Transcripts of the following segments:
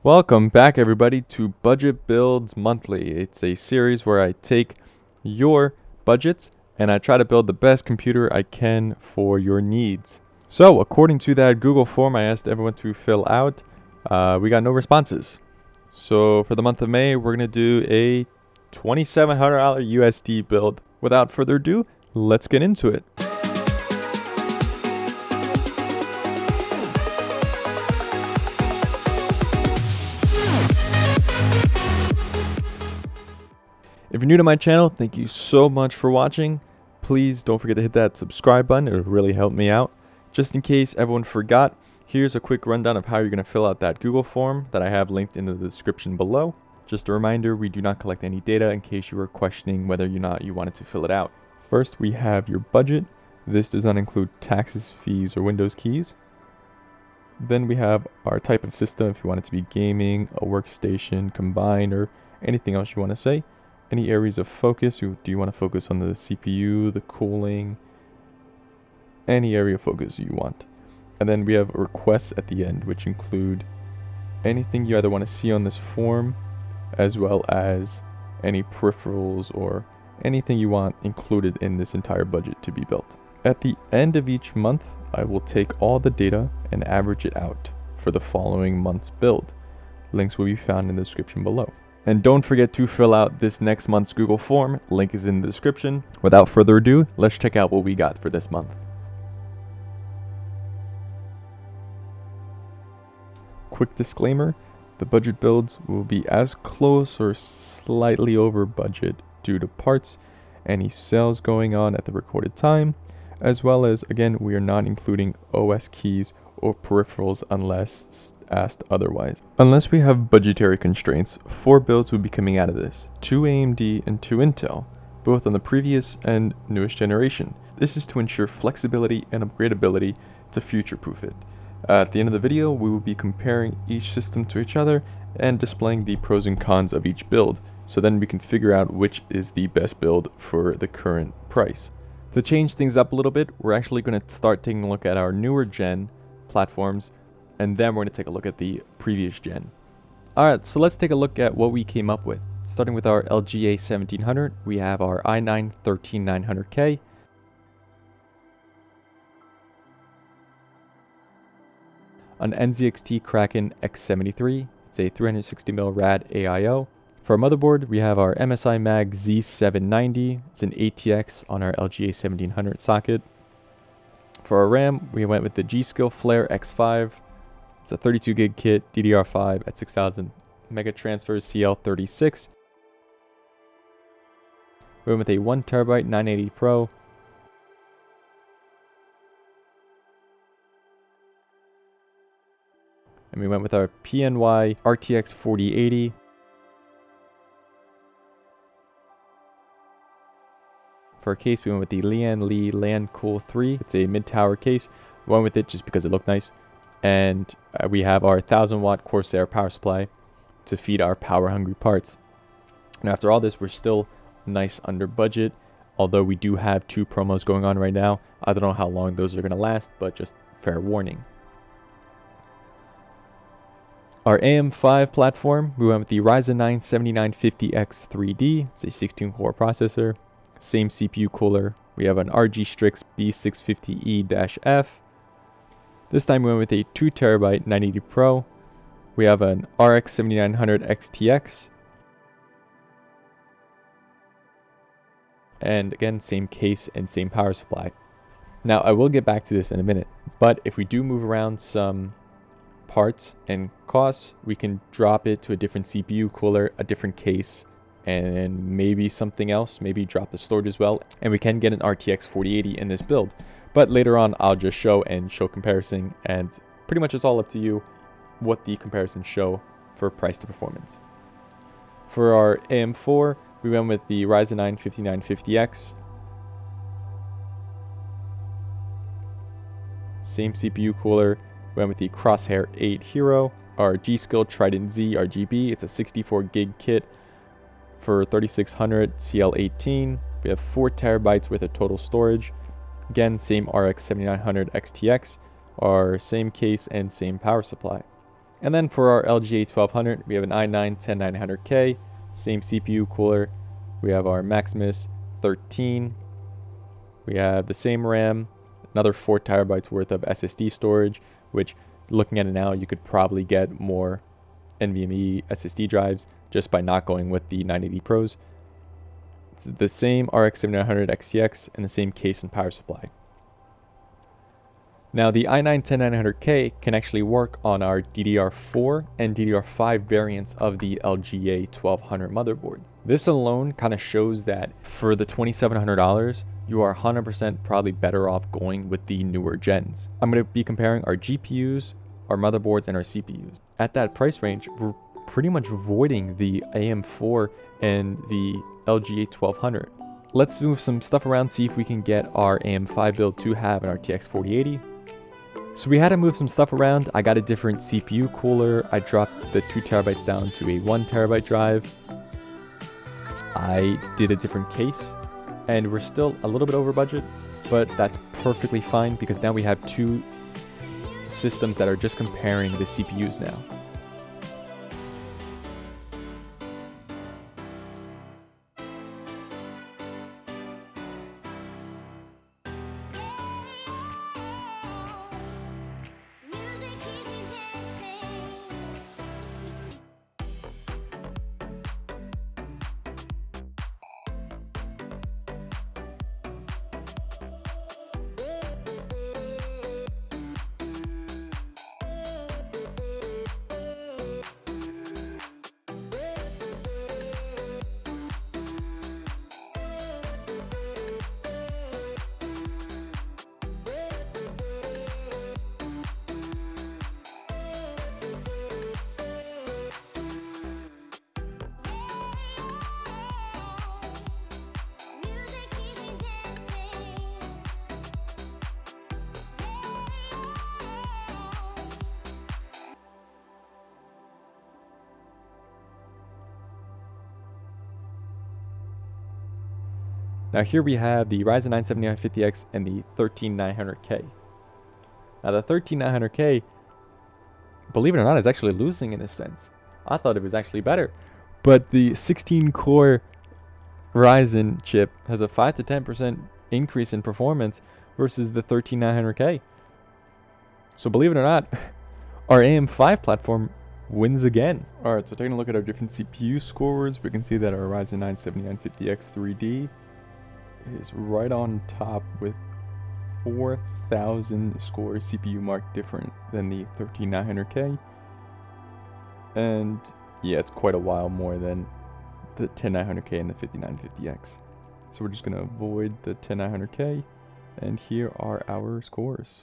Welcome back, everybody, to Budget Builds Monthly. It's a series where I take your budgets and I try to build the best computer I can for your needs. So, according to that Google form I asked everyone to fill out, we got no responses. So, for the month of May, we're going to do a $2,700 USD build. Without further ado, let's get into it. If you're new to my channel, thank you so much for watching. Please don't forget to hit that subscribe button. It would really help me out. Just in case everyone forgot, here's a quick rundown of how you're going to fill out that Google form that I have linked in the description below. Just a reminder, we do not collect any data in case you were questioning whether or not you wanted to fill it out. First, we have your budget. This does not include taxes, fees, or Windows keys. Then we have our type of system, if you want it to be gaming, a workstation, combined, or anything else you want to say. Any areas of focus, do you want to focus on the CPU, the cooling, any area of focus you want. And then we have requests at the end, which include anything you either want to see on this form, as well as any peripherals or anything you want included in this entire budget to be built. At the end of each month, I will take all the data and average it out for the following month's build. Links will be found in the description below. And don't forget to fill out this next month's Google form. Link is in the description. Without further ado, let's check out what we got for this month. Quick disclaimer, the budget builds will be as close or slightly over budget due to parts, any sales going on at the recorded time, as well as, again, we are not including OS keys or peripherals unless asked otherwise. Unless we have budgetary constraints, 4 builds will be coming out of this, 2 AMD and 2 Intel, both on the previous and newest generation. This is to ensure flexibility and upgradability to future-proof it. At the end of the video, we will be comparing each system to each other and displaying the pros and cons of each build, so then we can figure out which is the best build for the current price. To change things up a little bit, we're actually going to start taking a look at our newer gen platforms, and then we're going to take a look at the previous gen. Alright, so let's take a look at what we came up with. Starting with our LGA 1700, we have our i9 13900K. An NZXT Kraken X73, it's a 360mm rad AIO. For our motherboard, we have our MSI Mag Z790, it's an ATX on our LGA 1700 socket. For our RAM, we went with the G-Skill Flare X5. It's a 32 gig kit, DDR5 at 6000 mega transfers, CL36. We went with a 1TB 980 Pro. And we went with our PNY RTX 4080. For our case, we went with the Lian Li LanCool 3. It's a mid-tower case. We went with it just because it looked nice. And we have our 1000-watt Corsair power supply to feed our power-hungry parts. And after all this, we're still nice under budget, although we do have 2 promos going on right now. I don't know how long those are going to last, but just fair warning. Our AM5 platform, we went with the Ryzen 9 7950X 3D. It's a 16-core processor. Same CPU cooler. We have an RG Strix B650E-F. This time we went with a 2TB 980 Pro. We have an RX 7900 XTX. And again, same case and same power supply. Now, I will get back to this in a minute, but if we do move around some parts and costs, we can drop it to a different CPU cooler, a different case, and maybe something else, maybe drop the storage as well. And we can get an RTX 4080 in this build. But later on, I'll just show comparison, and pretty much it's all up to you what the comparisons show for price to performance. For our AM4, we went with the Ryzen 9 5950X. Same CPU cooler. We went with the Crosshair 8 Hero. Our G-Skill Trident Z RGB. It's a 64 gig kit for 3600 CL18. We have 4 terabytes worth of total storage. Again, same RX 7900 XTX, our same case and same power supply. And then for our LGA 1200, we have an i9-10900K, same CPU, cooler. We have our Maximus 13. We have the same RAM, another 4 terabytes worth of SSD storage, which looking at it now, you could probably get more NVMe SSD drives just by not going with the 980 Pros. The same RX 7900 XTX and the same case and power supply. Now the i9-10900K can actually work on our DDR4 and DDR5 variants of the LGA 1200 motherboard. This alone kind of shows that for the $2,700, you are 100% probably better off going with the newer gens. I'm going to be comparing our GPUs, our motherboards, and our CPUs. At that price range, we're pretty much avoiding the AM4 and the LGA 1200. Let's move some stuff around, see if we can get our AM5 build to have an RTX 4080. So we had to move some stuff around. I got a different CPU cooler. I dropped the 2 terabytes down to a 1 terabyte drive. I did a different case, and we're still a little bit over budget, but that's perfectly fine because now we have 2 systems that are just comparing the CPUs now. Now here we have the Ryzen 9 7950X and the 13900K. Now the 13900K, believe it or not, is actually losing in a sense. I thought it was actually better. But the 16-core Ryzen chip has a 5 to 10% increase in performance versus the 13900K. So believe it or not, our AM5 platform wins again. Alright, so taking a look at our different CPU scores, we can see that our Ryzen 9 7950X 3D is right on top with 4,000 score CPU mark different than the 13900K. And yeah, it's quite a while more than the 10900K and the 5950X. So we're just going to avoid the 10900K, and here are our scores.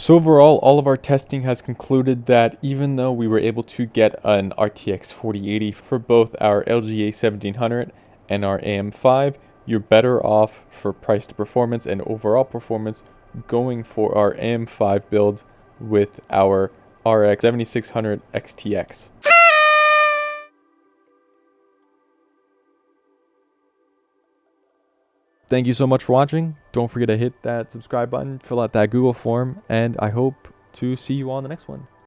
So overall, all of our testing has concluded that even though we were able to get an RTX 4080 for both our LGA 1700 and our AM5, you're better off for price to performance and overall performance going for our AM5 build with our RX 7600 XTX. Thank you so much for watching. Don't forget to hit that subscribe button, fill out that Google form, and I hope to see you all in the next one.